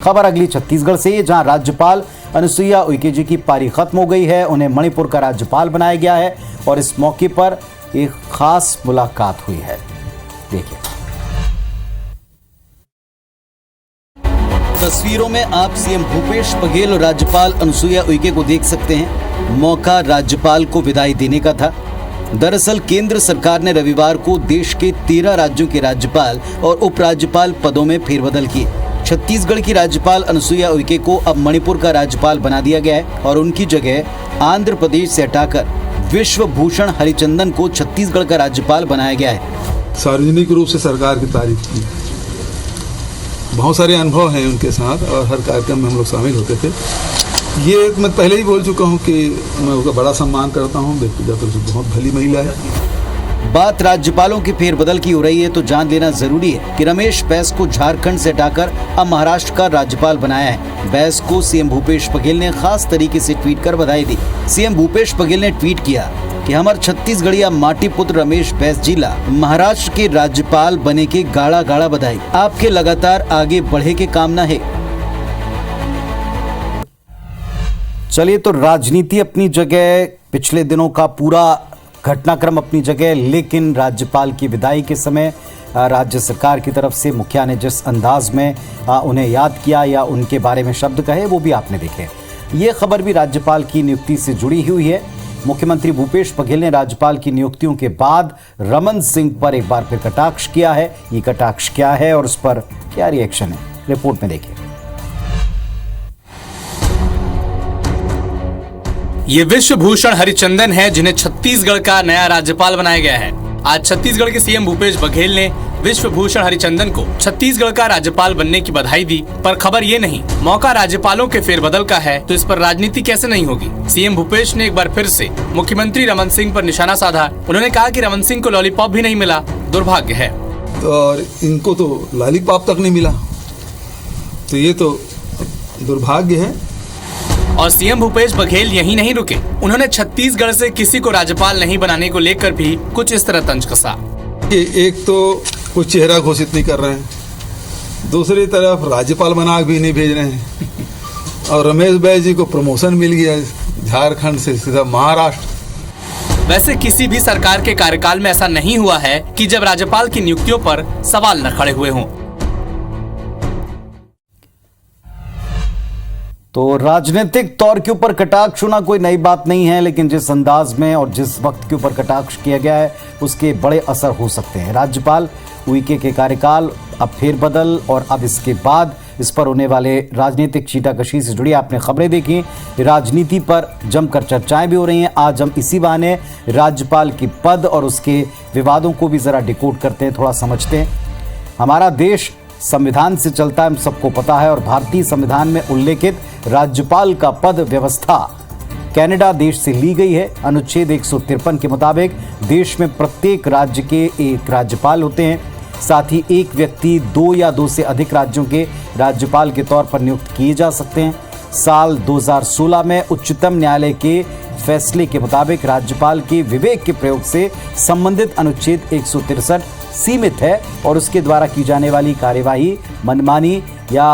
खबर अगली छत्तीसगढ़ से, जहां राज्यपाल अनुसुईया उइके जी की पारी खत्म हो गई है। उन्हें मणिपुर का राज्यपाल बनाया गया है और इस मौके पर एक खास मुलाकात हुई है। देखिए तस्वीरों में आप सीएम भूपेश बघेल और राज्यपाल अनुसुईया उइके को देख सकते हैं। मौका राज्यपाल को विदाई देने का था। दरअसल केंद्र सरकार ने रविवार को देश के 13 राज्यों के राज्यपाल और उपराज्यपाल पदों में फेरबदल किए। छत्तीसगढ़ की राज्यपाल अनुसुईया उइके को अब मणिपुर का राज्यपाल बना दिया गया है और उनकी जगह आंध्र प्रदेश से हटाकर विश्व भूषण हरिचंदन को छत्तीसगढ़ का राज्यपाल बनाया गया है। सार्वजनिक रूप से सरकार की तारीफ की, बहुत सारे अनुभव हैं उनके साथ और हर कार्यक्रम में हम लोग शामिल होते थे। ये मैं पहले ही बोल चुका हूँ कि मैं उसका बड़ा सम्मान करता हूँ, व्यक्तिगत रूप से बहुत भली महिला है। बात राज्यपालों की फेरबदल की हो रही है तो जान लेना जरूरी है कि रमेश बैस को झारखंड से हटाकर अब महाराष्ट्र का राज्यपाल बनाया है। बैस को सीएम भूपेश बघेल ने खास तरीके से ट्वीट कर बधाई दी। सीएम भूपेश बघेल ने ट्वीट किया कि हमार छत्तीसगढ़िया माटी पुत्र रमेश बैस जिला महाराष्ट्र के राज्यपाल बने के गाड़ा गाड़ा बधाई। आपके लगातार आगे बढ़े के कामना है। चलिए, तो राजनीति अपनी जगह, पिछले दिनों का पूरा घटनाक्रम अपनी जगह, लेकिन राज्यपाल की विदाई के समय राज्य सरकार की तरफ से मुखिया ने जिस अंदाज में उन्हें याद किया या उनके बारे में शब्द कहे वो भी आपने देखे। ये खबर भी राज्यपाल की नियुक्ति से जुड़ी हुई है। मुख्यमंत्री भूपेश बघेल ने राज्यपाल की नियुक्तियों के बाद रमन सिंह पर एक बार फिर कटाक्ष किया है। ये कटाक्ष क्या है और उस पर क्या रिएक्शन है, रिपोर्ट में देखिए। ये विश्व भूषण हरिचंदन है, जिन्हें छत्तीसगढ़ का नया राज्यपाल बनाया गया है। आज छत्तीसगढ़ के सीएम भूपेश बघेल ने विश्व भूषण हरिचंदन को छत्तीसगढ़ का राज्यपाल बनने की बधाई दी। पर खबर ये नहीं, मौका राज्यपालों के फेरबदल का है तो इस पर राजनीति कैसे नहीं होगी। सीएम भूपेश ने एक बार फिर से मुख्यमंत्री रमन सिंह पर निशाना साधा। उन्होंने कहा कि रमन सिंह को लॉलीपॉप भी नहीं मिला, दुर्भाग्य है। और इनको तो लॉलीपॉप तक नहीं मिला, तो ये तो दुर्भाग्य है। और सीएम भूपेश बघेल यहीं नहीं रुके। उन्होंने छत्तीसगढ़ से किसी को राज्यपाल नहीं बनाने को लेकर भी कुछ इस तरह तंज कसा। एक तो कुछ चेहरा घोषित नहीं कर रहे हैं, दूसरी तरफ राज्यपाल बना भी नहीं भेज रहे हैं और रमेश बैस जी को प्रमोशन मिल गया झारखंड से सीधा महाराष्ट्र। वैसे किसी भी सरकार के कार्यकाल में ऐसा नहीं हुआ है कि जब राज्यपाल की नियुक्तियों पर सवाल न खड़े हुए हों। तो राजनीतिक तौर के ऊपर कटाक्ष होना कोई नई बात नहीं है, लेकिन जिस अंदाज में और जिस वक्त के ऊपर कटाक्ष किया गया है उसके बड़े असर हो सकते हैं। राज्यपाल उइके के कार्यकाल, अब फेरबदल और अब इसके बाद इस पर होने वाले राजनीतिक छींटाकशी से जुड़ी आपने खबरें देखी। राजनीति पर जमकर चर्चाएं भी हो रही हैं। आज हम इसी बहाने राज्यपाल की पद और उसके विवादों को भी जरा डिकोड करते हैं, थोड़ा समझते हैं। हमारा देश संविधान से चलता है, हम सबको पता है, और भारतीय संविधान में उल्लेखित राज्यपाल का पद व्यवस्था कनाडा देश से ली गई है। अनुच्छेद 153 के मुताबिक देश में प्रत्येक राज्य के एक राज्यपाल होते हैं। साथ ही एक व्यक्ति 2 या 2 से अधिक राज्यों के राज्यपाल के तौर पर नियुक्त किए जा सकते हैं। साल 2016 में उच्चतम न्यायालय के फैसले के मुताबिक राज्यपाल के विवेक के प्रयोग से संबंधित अनुच्छेद 163 सीमित है और उसके द्वारा की जाने वाली कार्यवाही मनमानी या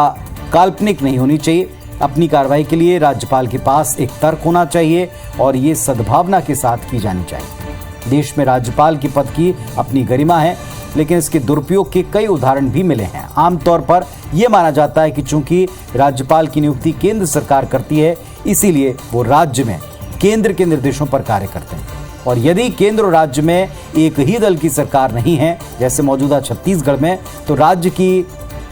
काल्पनिक नहीं होनी चाहिए। अपनी कार्रवाई के लिए राज्यपाल के पास एक तर्क होना चाहिए और ये सद्भावना के साथ की जानी चाहिए। देश में राज्यपाल के पद की अपनी गरिमा है, लेकिन इसके दुरुपयोग के कई उदाहरण भी मिले हैं। आमतौर पर यह माना जाता है कि चूंकि राज्यपाल की नियुक्ति केंद्र सरकार करती है, इसीलिए वो राज्य में केंद्र के निर्देशों पर कार्य करते हैं। और यदि केंद्र और राज्य में एक ही दल की सरकार नहीं है, जैसे मौजूदा छत्तीसगढ़ में, तो राज्य की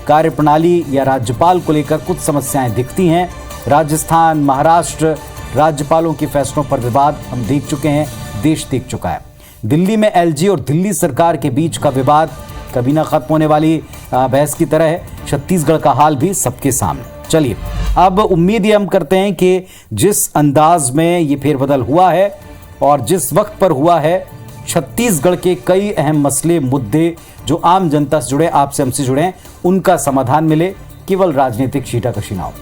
कार्यप्रणाली या राज्यपाल को लेकर कुछ समस्याएं दिखती हैं। राजस्थान, महाराष्ट्र, राज्यपालों के फैसलों पर विवाद हम देख चुके हैं, देश देख चुका है। दिल्ली में एलजी और दिल्ली सरकार के बीच का विवाद कभी ना खत्म होने वाली बहस की तरह है। छत्तीसगढ़ का हाल भी सबके सामने। चलिए, अब उम्मीद ये हम करते हैं कि जिस अंदाज में ये फेरबदल हुआ है और जिस वक्त पर हुआ है, छत्तीसगढ़ के कई अहम मसले, मुद्दे जो आम जनता से जुड़े, आपसे हमसे जुड़े हैं, उनका समाधान मिले, केवल राजनीतिक छींटाकशी ना हो।